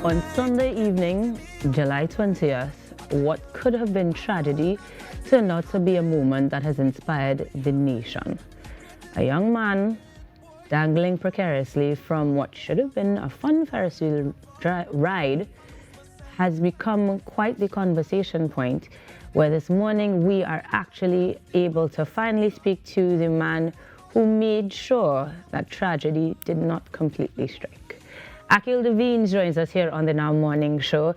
On Sunday evening, July 20th, what could have been tragedy turned out to be a moment that has inspired the nation. A young man dangling precariously from what should have been a fun Ferris wheel ride has become quite the conversation point, where this morning we are actually able to finally speak to the man who made sure that tragedy did not completely strike. Akil De Vignes joins us here on the Now Morning Show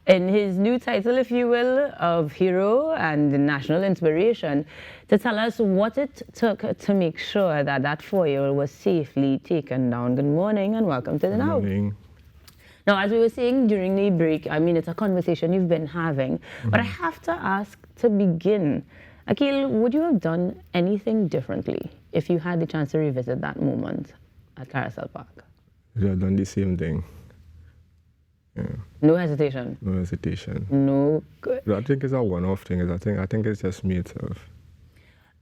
in his new title, if you will, of hero and national inspiration, to tell us what it took to make sure that that 4-year-old was safely taken down. Good morning and welcome to the Now. Good morning. Now, as we were saying during the break, I mean, it's a conversation you've been having, but I have to ask to begin, Akil, would you have done anything differently if you had the chance to revisit that moment at Carousel Park? I have done the same thing. Yeah. No hesitation? No hesitation. No good. But I think it's a one-off thing. I think it's just me itself.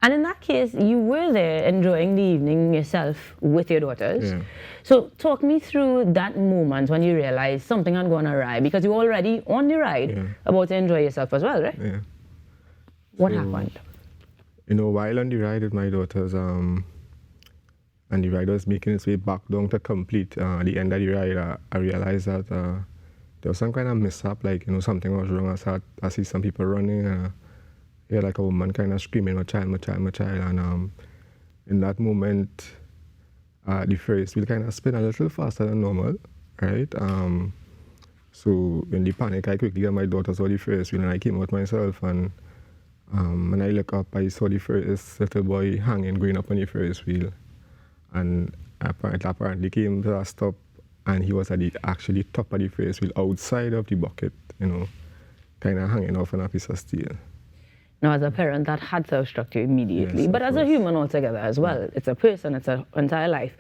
And in that case, you were there enjoying the evening yourself with your daughters. Yeah. So talk me through that moment when you realized something had gone awry, because you were already on the ride, about to enjoy yourself as well, right? Yeah. What happened? You know, while on the ride with my daughters, and the ride was making its way back down to complete the end of the ride, I realized that there was some kind of mishap, like, you know, something was wrong. I see some people running, yeah, like a woman kind of screaming, my child, my child, my child. And in that moment, the Ferris wheel kind of spin a little faster than normal, right? So in the panic, I quickly got my daughters on the Ferris wheel and I came out myself. And when I look up, I saw the Ferris little boy hanging, going up on the Ferris wheel. And apparently came to a stop, and he was at the actually top of the Ferris wheel, outside of the bucket, you know, kind of hanging off on a piece of steel. Now, as a parent, that had to have struck you immediately. Yes, but as a human altogether as well, it's a person, it's an entire life.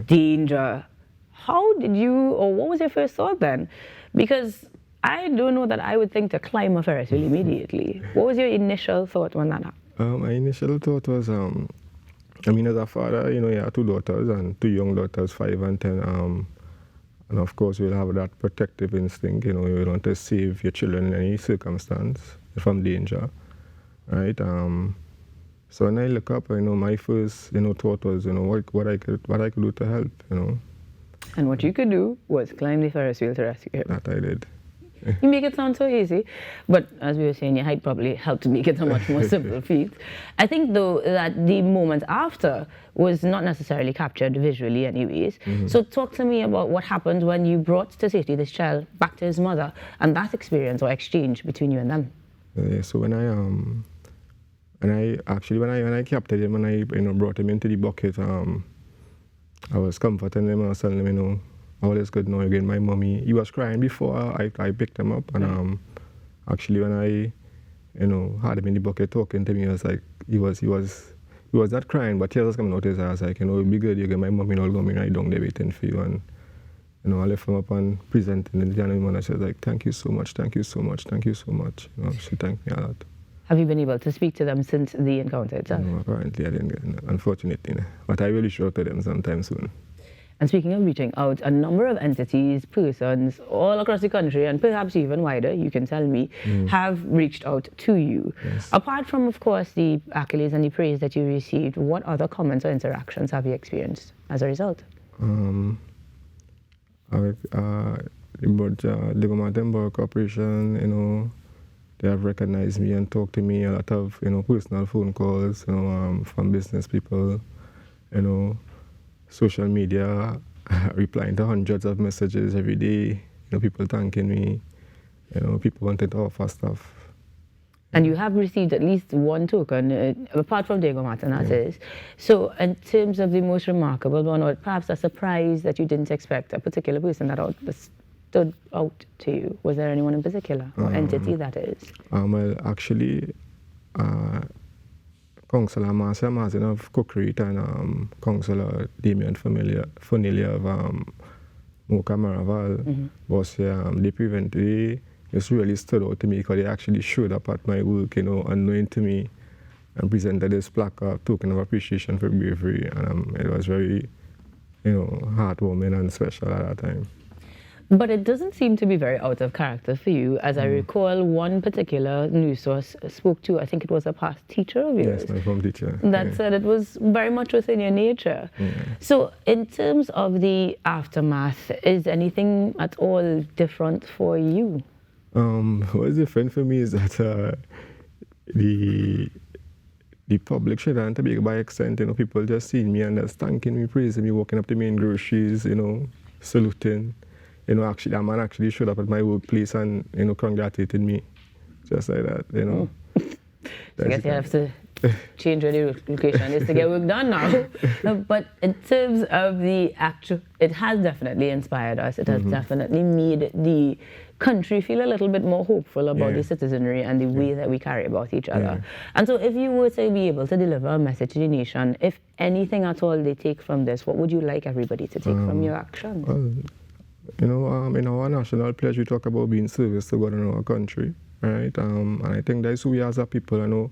Danger. How did you, or what was your first thought then? Because I don't know that I would think to climb a Ferris wheel immediately. What was your initial thought when that happened? My initial thought was, I mean, as a father, you know, you have 2 daughters and 2 young daughters, 5 and 10. And of course, you'll have that protective instinct, you know, you want to save your children in any circumstance from danger, right? So when I look up, you know, my first, you know, thought was, you know, what I could do to help, you know. And what you could do was climb the Ferris wheel to rescue him. That I did. You make it sound so easy, but as we were saying, your height probably helped to make it a much more simple feat. I think, though, that the moment after was not necessarily captured visually anyways. So talk to me about what happened when you brought to safety this child back to his mother, and that experience or exchange between you and them. So when I captured him and I, you know, brought him into the bucket, I was comforting him. I was telling him, you know, all is good now again. My mommy, he was crying before I picked him up, and actually when I, you know, had him in the bucket talking to me, I was like, he was not crying, but tears was coming out his eyes. Like, you know, it'll be good. You get my mommy, all going right down there waiting for you, and you know, I left him up and presenting the gentleman. I said, like, thank you so much, thank you so much, thank you so much. You know, she thanked me a lot. Have you been able to speak to them since the encounter itself? No, apparently I didn't get it, unfortunately. But I will show to them sometime soon. And speaking of reaching out, a number of entities, persons all across the country, and perhaps even wider, you can tell me, have reached out to you. Yes. Apart from, of course, the accolades and the praise that you received, what other comments or interactions have you experienced as a result? The Movietowne Corporation, you know, they have recognized me and talked to me. A lot of, you know, personal phone calls, you know, from business people, you know, social media, replying to hundreds of messages every day. You know, people thanking me. You know, people wanting to offer stuff. And you have received at least one token, apart from Good Samaritan, that is. So in terms of the most remarkable one, or perhaps a surprise that you didn't expect, a particular person that stood out to you, was there anyone in particular, or entity that is? Well, actually, Councillor Marcia Mazin of Cookreet and Councillor Damien Familia of Moka Maraval was they prevented. Just really stood out to me because they actually showed up at my work, you know, unknown to me, and presented this plaque token of appreciation for bravery, and it was very, you know, heartwarming and special at that time. But it doesn't seem to be very out of character for you. As I recall, one particular news source spoke to, I think it was a past teacher of yours. Yes, my form teacher. That said it was very much within your nature. So in terms of the aftermath, is anything at all different for you? What's different for me is that the public shouldn't be by extent, people just seeing me and just thanking me, praising me, walking up to me in groceries, saluting. Actually, that man actually showed up at my workplace and, congratulated me. Just like that, So I guess you have to change where the location is to get work done now. But in terms of the actual, it has definitely inspired us. It has definitely made the country feel a little bit more hopeful about the citizenry and the way that we carry about each other. And so if you were to be able to deliver a message to the nation, if anything at all they take from this, what would you like everybody to take from your actions? Well, in our national pledge, we talk about being service to God and our country, right? And I think that's who we as a people. I know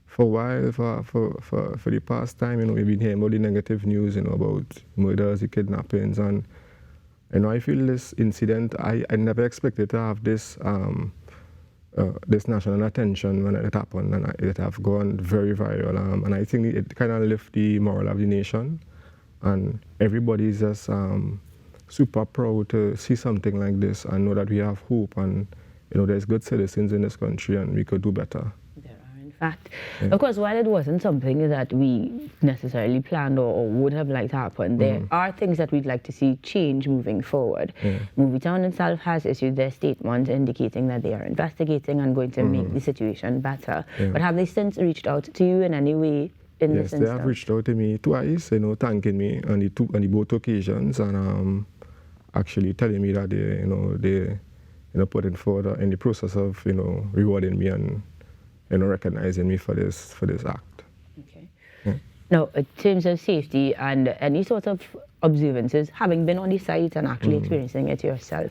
for a while, for the past time, we've been hearing about the negative news, about murders, the kidnappings, and I feel this incident, I never expected to have this this national attention when it happened, and it have gone very viral, and I think it kind of lifts the moral of the nation, and everybody's just super proud to see something like this and know that we have hope, and there's good citizens in this country and we could do better. There are, in fact. Of course, while it wasn't something that we necessarily planned or would have liked to happen, there are things that we'd like to see change moving forward. Movietowne itself has issued their statement indicating that they are investigating and going to make the situation better. But have they since reached out to you in any way? Yes, they have reached out to me twice, thanking me on the both occasions, and actually telling me that they putting forward in the process of rewarding me and recognizing me for this act. Okay. Now, in terms of safety and any sort of observances, having been on the site and actually experiencing it yourself,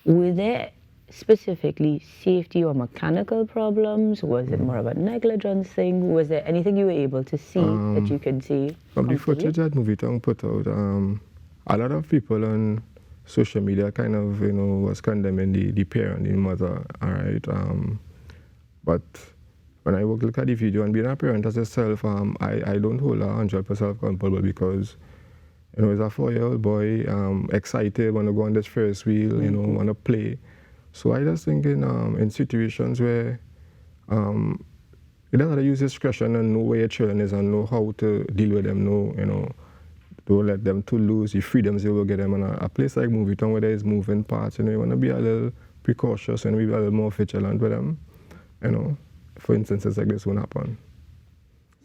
were there specifically safety or mechanical problems? Was it more of a negligence thing? Was there anything you were able to see that you could see? From the footage that Movietowne put out, a lot of people on social media kind of, was condemning the parent, the mother, all right? But when I look at the video, and being a parent as yourself, I don't hold 100% accountable because, as a 4-year-old boy, excited, want to go on this Ferris wheel, want to play. So I just think in situations where you don't have to use discretion and know where your children is and know how to deal with them, don't let them to lose the freedoms you will get them. And a place like Movietowne where there is moving parts, you want to be a little precautious and be a little more vigilant with them, for instances like this won't happen.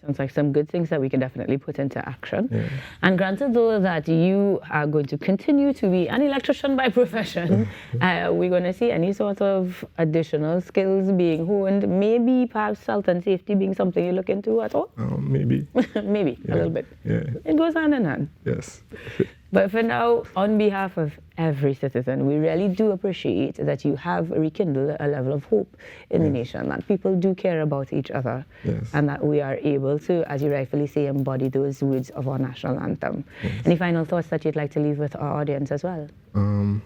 Sounds like some good things that we can definitely put into action. And granted, though, that you are going to continue to be an electrician by profession, we're going to see any sort of additional skills being honed, maybe perhaps health and safety being something you look into at all? Maybe. Maybe, a little bit. It goes hand in hand. Yes. But for now, on behalf of every citizen, we really do appreciate that you have rekindled a level of hope in the nation, that people do care about each other, and that we are able to, as you rightfully say, embody those words of our national anthem. Any final thoughts that you'd like to leave with our audience as well? And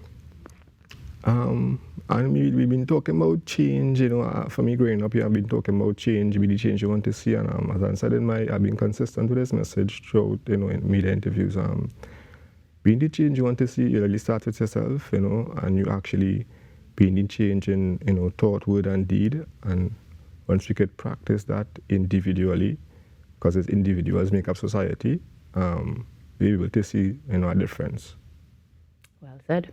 we've been talking about change, for me growing up here, I've been talking about change, be the change you want to see, and as I said I've been consistent with this message throughout, in media interviews. Being the change you want to see, you really start with yourself, and you actually being the change in, thought, word, and deed. And once we could practice that individually, because it's individuals make up society, we'll be able to see, a difference. Well said.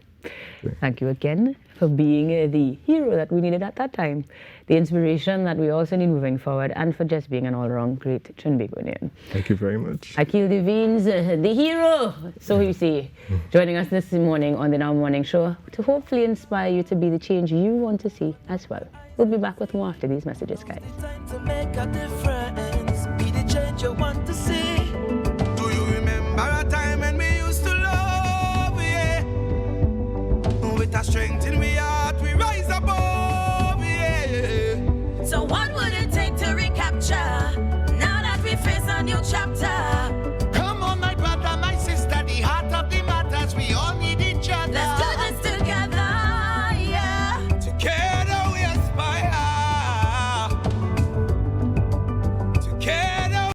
Thank you again for being the hero that we needed at that time, the inspiration that we also need moving forward, and for just being an all-around great Trinbagonian. Thank you very much. Akil De Vignes, the hero, so you see, joining us this morning on the Now Morning Show to hopefully inspire you to be the change you want to see as well. We'll be back with more after these messages, guys. To make a difference, be the change you want to see. Do you remember a time when we used to love, yeah? With our strength in we heart, we rise above, yeah. So what would it take to recapture, now that we face a new chapter?